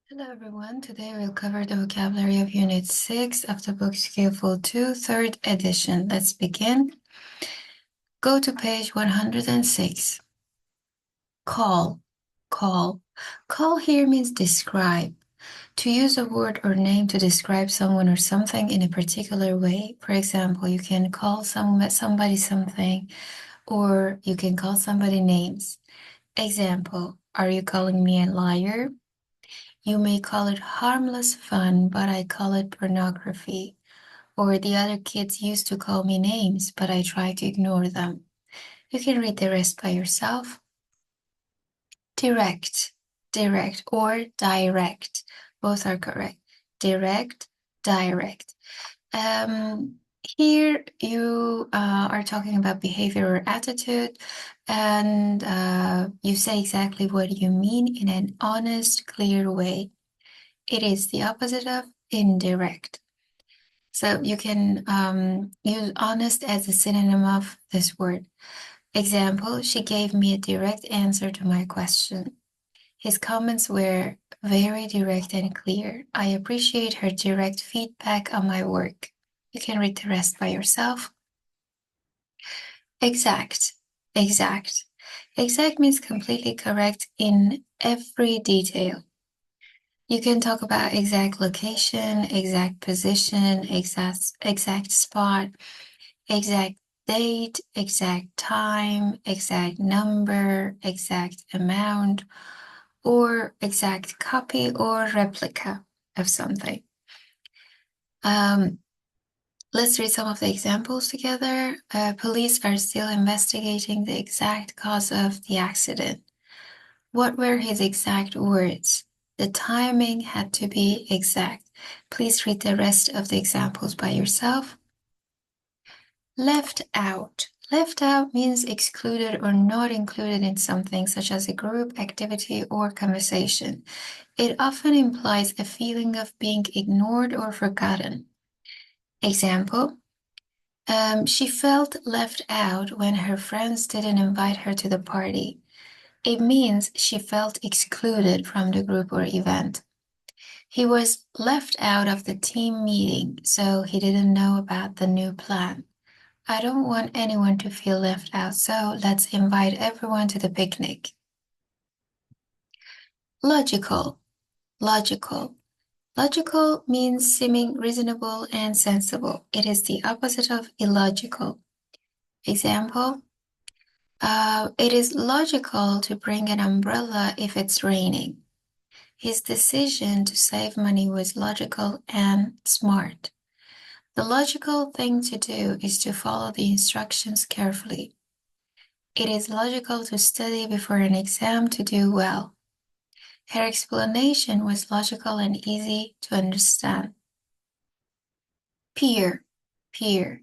Hello everyone, today we'll cover the vocabulary of Unit 6 of the book Skillful 2, 3rd edition. Let's begin. Go to page 106. Call, call. Call here means describe. To use a word or name to describe someone or something in a particular way. For example, you can call somebody something, or you can call somebody names. Example, are you calling me a liar? You may call it harmless fun, but I call it pornography. Or the other kids used to call me names, but I try to ignore them. You can read the rest by yourself. Direct, direct, or direct. Both are correct. Direct, direct. Here you are talking about behavior or attitude, and you say exactly what you mean in an honest, clear way. It is the opposite of indirect. So you can use honest as a synonym of this word. Example, she gave me a direct answer to my question. His comments were very direct and clear. I appreciate her direct feedback on my work. You can read the rest by yourself. Exact, exact. Exact means completely correct in every detail. You can talk about exact location, exact position, exact spot, exact date, exact time, exact number, exact amount, or exact copy or replica of something. Let's read some of the examples together. Police are still investigating the exact cause of the accident. What were his exact words? The timing had to be exact. Please read the rest of the examples by yourself. Left out. Left out means excluded or not included in something, such as a group, activity, or conversation. It often implies a feeling of being ignored or forgotten. Example, she felt left out when her friends didn't invite her to the party. It means she felt excluded from the group or event. He was left out of the team meeting, so he didn't know about the new plan. I don't want anyone to feel left out, so let's invite everyone to the picnic. Logical, logical. Logical means seeming reasonable and sensible. It is the opposite of illogical. Example, it is logical to bring an umbrella if it's raining. His decision to save money was logical and smart. The logical thing to do is to follow the instructions carefully. It is logical to study before an exam to do well. Her explanation was logical and easy to understand. Peer, peer.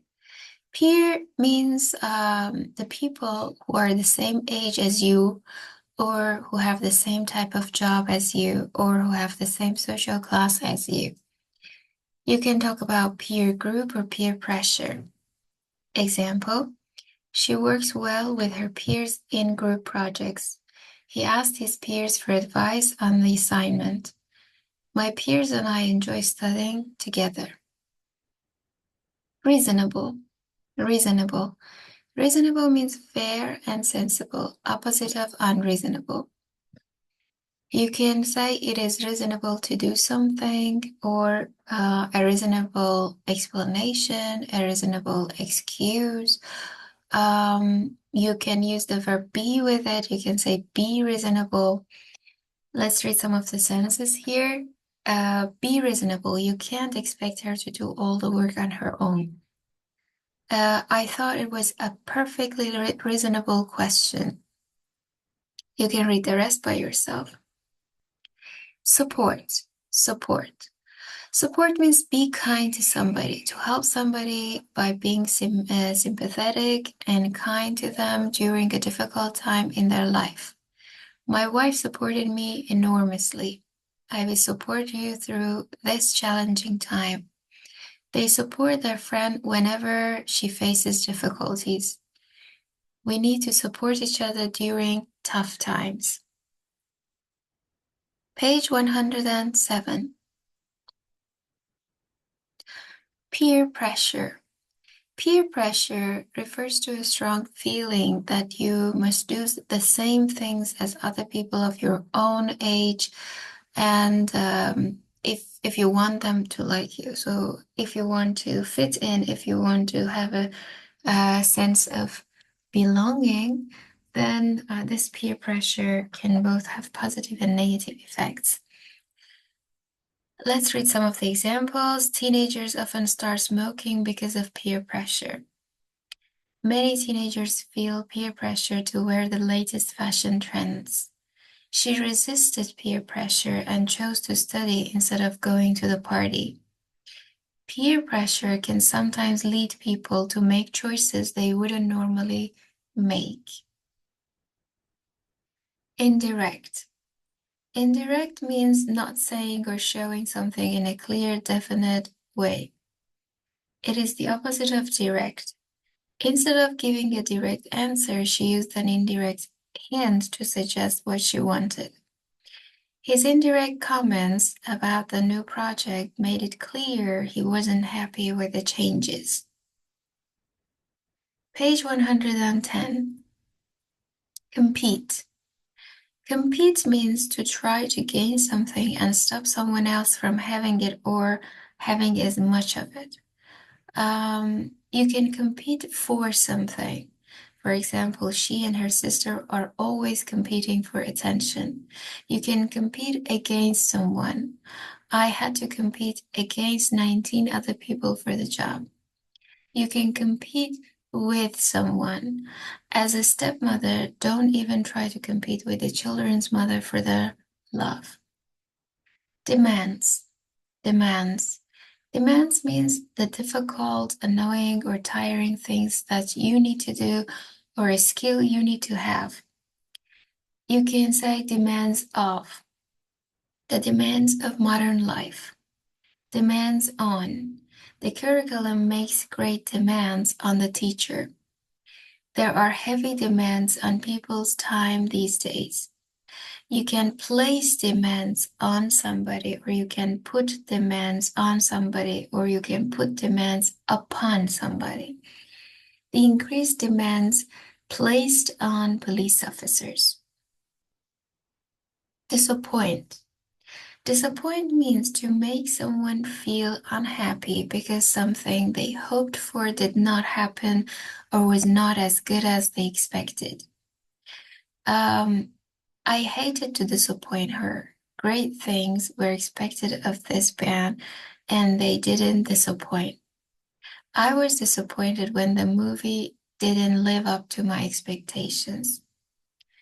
Peer means the people who are the same age as you, or who have the same type of job as you, or who have the same social class as you. You can talk about peer group or peer pressure. Example, she works well with her peers in group projects. He asked his peers for advice on the assignment. My peers and I enjoy studying together. Reasonable, reasonable. Reasonable means fair and sensible, opposite of unreasonable. You can say it is reasonable to do something, or a reasonable explanation, a reasonable excuse. You can use the verb be with it. You can say be reasonable. Let's read some of the sentences here. Be reasonable. You can't expect her to do all the work on her own. I thought it was a perfectly reasonable question. You can read the rest by yourself. Support, support. Support means be kind to somebody, to help somebody by being sympathetic and kind to them during a difficult time in their life. My wife supported me enormously. I will support you through this challenging time. They support their friend whenever she faces difficulties. We need to support each other during tough times. Page 107. Peer pressure. Peer pressure refers to a strong feeling that you must do the same things as other people of your own age, and if you want them to like you. So if you want to fit in, if you want to have a sense of belonging, then this peer pressure can both have positive and negative effects. Let's read some of the examples. Teenagers often start smoking because of peer pressure. Many teenagers feel peer pressure to wear the latest fashion trends. She resisted peer pressure and chose to study instead of going to the party. Peer pressure can sometimes lead people to make choices they wouldn't normally make. Indirect. Indirect means not saying or showing something in a clear, definite way. It is the opposite of direct. Instead of giving a direct answer, she used an indirect hint to suggest what she wanted. His indirect comments about the new project made it clear he wasn't happy with the changes. Page 110. Compete. Compete means to try to gain something and stop someone else from having it or having as much of it. You can compete for something. For example, she and her sister are always competing for attention. You can compete against someone. I had to compete against 19 other people for the job. You can compete with someone. As a stepmother, don't even try to compete with the children's mother for their love. Demands. Demands. Demands means the difficult, annoying, or tiring things that you need to do or a skill you need to have. You can say demands of. The demands of modern life. Demands on. The curriculum makes great demands on the teacher. There are heavy demands on people's time these days. You can place demands on somebody, or you can put demands on somebody, or you can put demands upon somebody. The increased demands placed on police officers. Disappoint. Disappoint means to make someone feel unhappy because something they hoped for did not happen or was not as good as they expected. I hated to disappoint her. Great things were expected of this band, and they didn't disappoint. I was disappointed when the movie didn't live up to my expectations.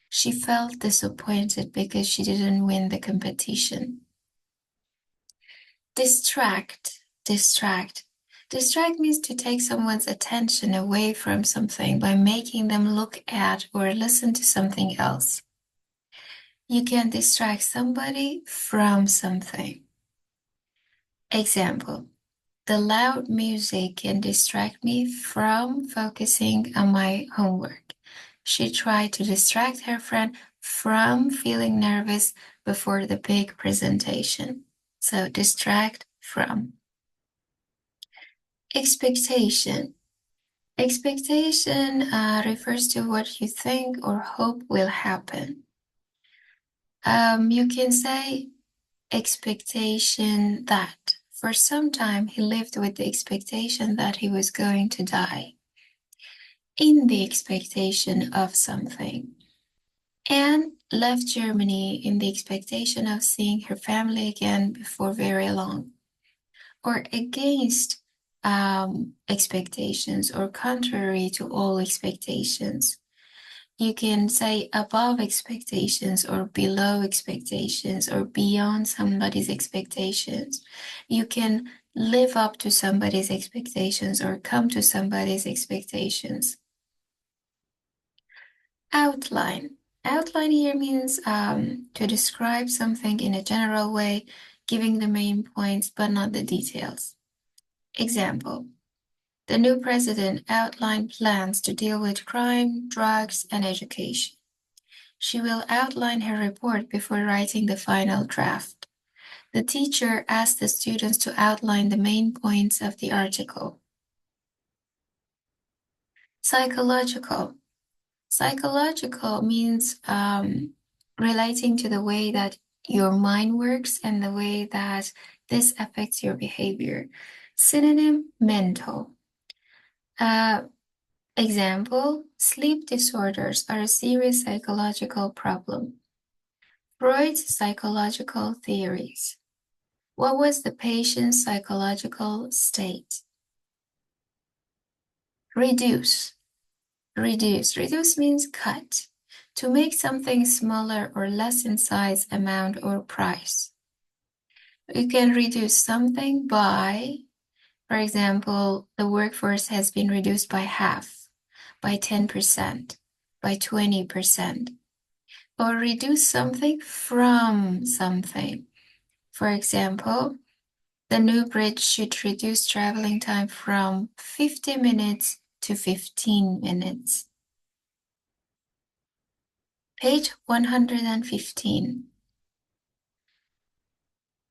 She felt disappointed because she didn't win the competition. Distract. Distract. Distract means to take someone's attention away from something by making them look at or listen to something else. You can distract somebody from something. Example, the loud music can distract me from focusing on my homework. She tried to distract her friend from feeling nervous before the big presentation. So distract from. Expectation. Expectation refers to what you think or hope will happen. You can say expectation that. For some time, he lived with the expectation that he was going to die. In the expectation of something. Anne left Germany in the expectation of seeing her family again before very long. Or against expectations or contrary to all expectations. You can say above expectations or below expectations or beyond somebody's expectations. You can live up to somebody's expectations or come to somebody's expectations. Outline. Outline here means to describe something in a general way, giving the main points but not the details. Example. The new president outlined plans to deal with crime, drugs, and education. She will outline her report before writing the final draft. The teacher asked the students to outline the main points of the article. Psychological. Psychological means relating to the way that your mind works and the way that this affects your behavior. Synonym, mental. Example, sleep disorders are a serious psychological problem. Freud's psychological theories. What was the patient's psychological state? Reduce. Reduce means cut. To make something smaller or less in size, amount, or price. You can reduce something by, for example, the workforce has been reduced by half, by 10%, by 20%. Or reduce something from something. For example, the new bridge should reduce traveling time from 50 minutes to 15 minutes. Page 115.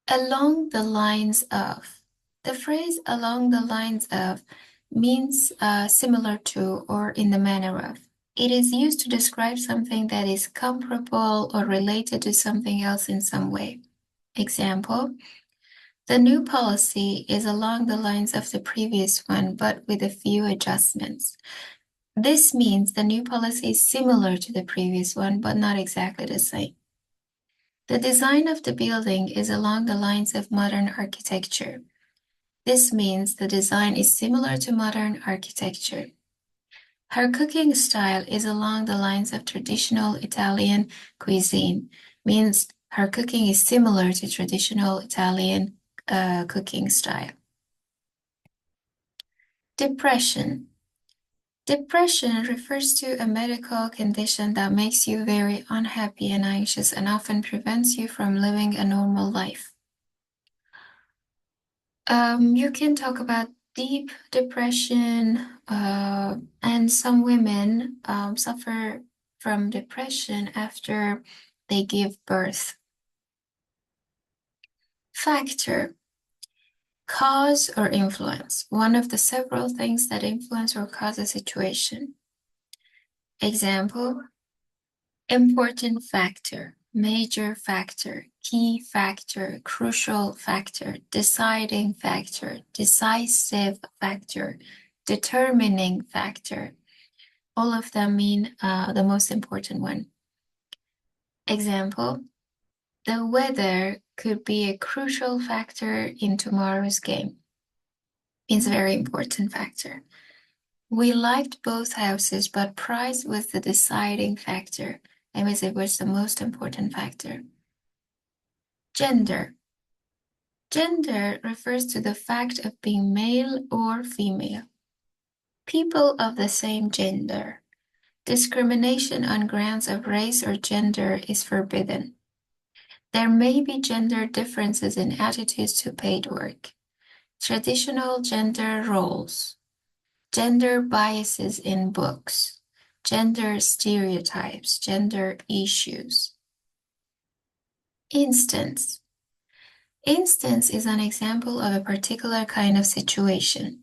Along the lines of. The phrase along the lines of means similar to or in the manner of. It is used to describe something that is comparable or related to something else in some way. Example, the new policy is along the lines of the previous one, but with a few adjustments. This means the new policy is similar to the previous one, but not exactly the same. The design of the building is along the lines of modern architecture. This means the design is similar to modern architecture. Her cooking style is along the lines of traditional Italian cuisine, means her cooking is similar to traditional Italian cooking style. Depression. Depression refers to a medical condition that makes you very unhappy and anxious and often prevents you from living a normal life. You can talk about deep depression, and some women suffer from depression after they give birth. Factor, cause or influence, one of the several things that influence or cause a situation. Example, important factor, major factor, key factor, crucial factor, deciding factor, decisive factor, determining factor. All of them mean the most important one. Example, the weather could be a crucial factor in tomorrow's game. It's a very important factor. We liked both houses, but price was the deciding factor. That means it was the most important factor. Gender. Gender refers to the fact of being male or female. People of the same gender. Discrimination on grounds of race or gender is forbidden. There may be gender differences in attitudes to paid work. Traditional gender roles. Gender biases in books. Gender stereotypes. Gender issues. Instance. Instance is an example of a particular kind of situation.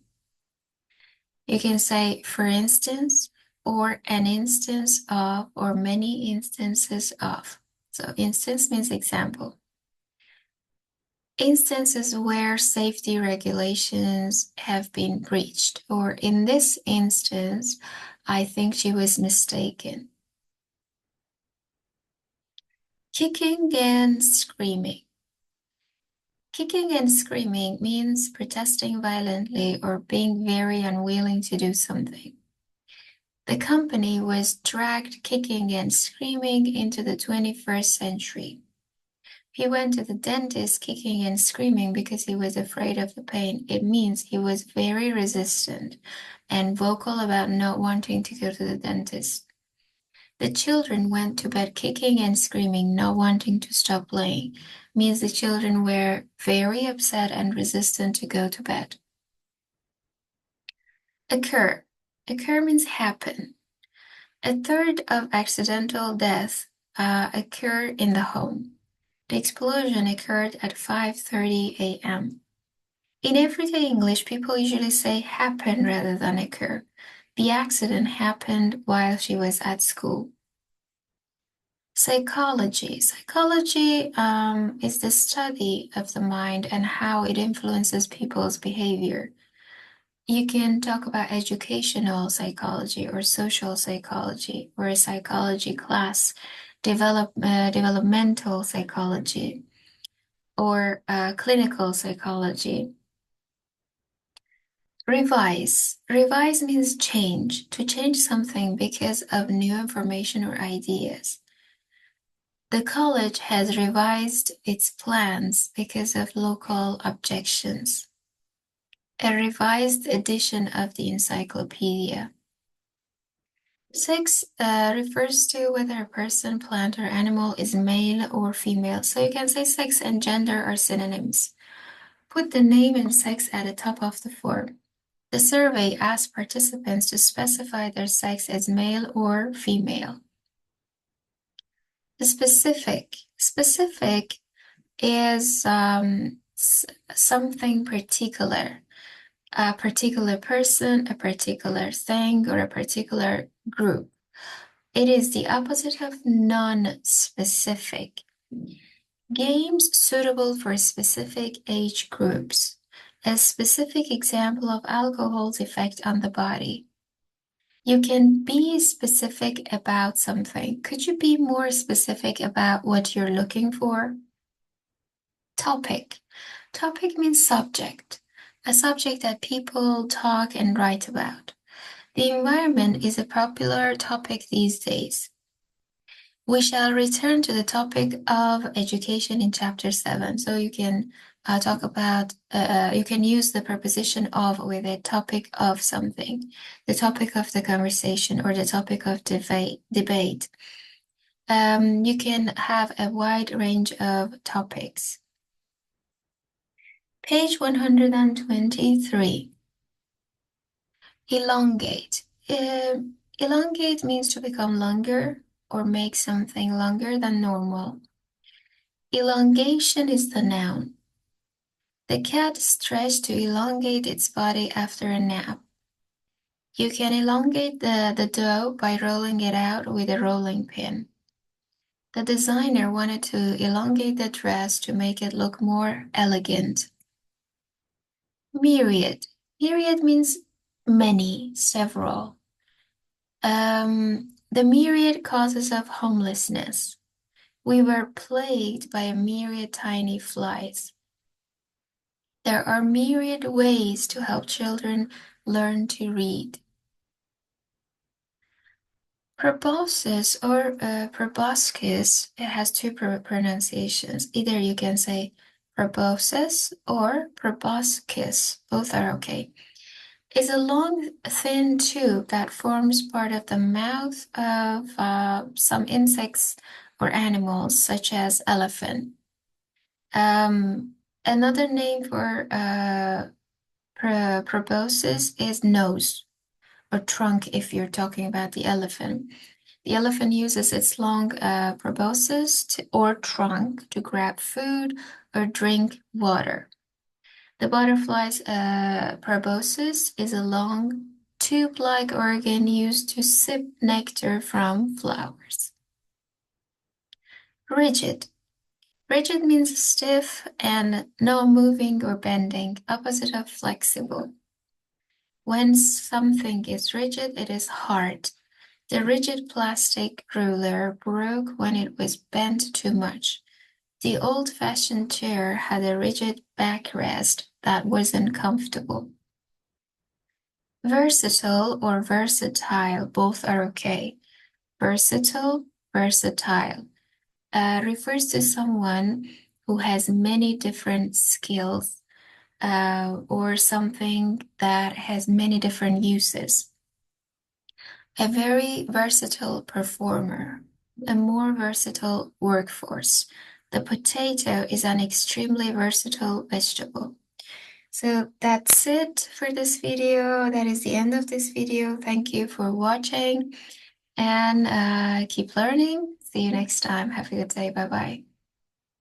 You can say, for instance, or an instance of, or many instances of. So instance means example. Instances where safety regulations have been breached, or in this instance, I think she was mistaken. Kicking and screaming. Kicking and screaming means protesting violently or being very unwilling to do something. The company was dragged kicking and screaming into the 21st century. He went to the dentist kicking and screaming because he was afraid of the pain. It means he was very resistant and vocal about not wanting to go to the dentist. The children went to bed kicking and screaming, not wanting to stop playing. Means the children were very upset and resistant to go to bed. Occur. Occur means happen. A third of accidental deaths occurred in the home. The explosion occurred at 5:30 a.m. In everyday English, people usually say happen rather than occur. The accident happened while she was at school. Psychology. Psychology is the study of the mind and how it influences people's behavior. You can talk about educational psychology or social psychology or a psychology class, developmental psychology or clinical psychology. Revise. Revise means change, to change something because of new information or ideas. The college has revised its plans because of local objections. A revised edition of the encyclopedia. Sex refers to whether a person, plant, or animal is male or female. So you can say sex and gender are synonyms. Put the name and sex at the top of the form. The survey asked participants to specify their sex as male or female. The specific. Specific is something particular. A particular person, a particular thing, or a particular group. It is the opposite of non-specific. Games suitable for specific age groups. A specific example of alcohol's effect on the body. You can be specific about something. Could you be more specific about what you're looking for? Topic. Topic means subject, a subject that people talk and write about. The environment is a popular topic these days. We shall return to the topic of education in chapter 7. So you can talk about, you can use the preposition of with a topic of something, the topic of the conversation or the topic of debate. You can have a wide range of topics. Page 123. Elongate. Elongate means to become longer or make something longer than normal. Elongation is the noun. The cat stretched to elongate its body after a nap. You can elongate the dough by rolling it out with a rolling pin. The designer wanted to elongate the dress to make it look more elegant. Myriad. Myriad means many, several. The myriad causes of homelessness. We were plagued by a myriad tiny flies. There are myriad ways to help children learn to read. Proboscis or proboscis, it has two pronunciations. Either you can say proboscis or proboscis. Both are okay. Is a long, thin tube that forms part of the mouth of some insects or animals, such as elephant. Another name for proboscis is nose or trunk if you're talking about the elephant. The elephant uses its long proboscis or trunk to grab food or drink water. The butterfly's proboscis is a long, tube-like organ used to sip nectar from flowers. Rigid. Rigid means stiff and no moving or bending, opposite of flexible. When something is rigid, it is hard. The rigid plastic ruler broke when it was bent too much. The old-fashioned chair had a rigid backrest that wasn't comfortable. Versatile or versatile, both are okay. Versatile, versatile, refers to someone who has many different skills or something that has many different uses. A very versatile performer, a more versatile workforce. The potato is an extremely versatile vegetable. So that's it for this video. That is the end of this video. Thank you for watching and keep learning. See See you next time. Have a good day. Bye bye.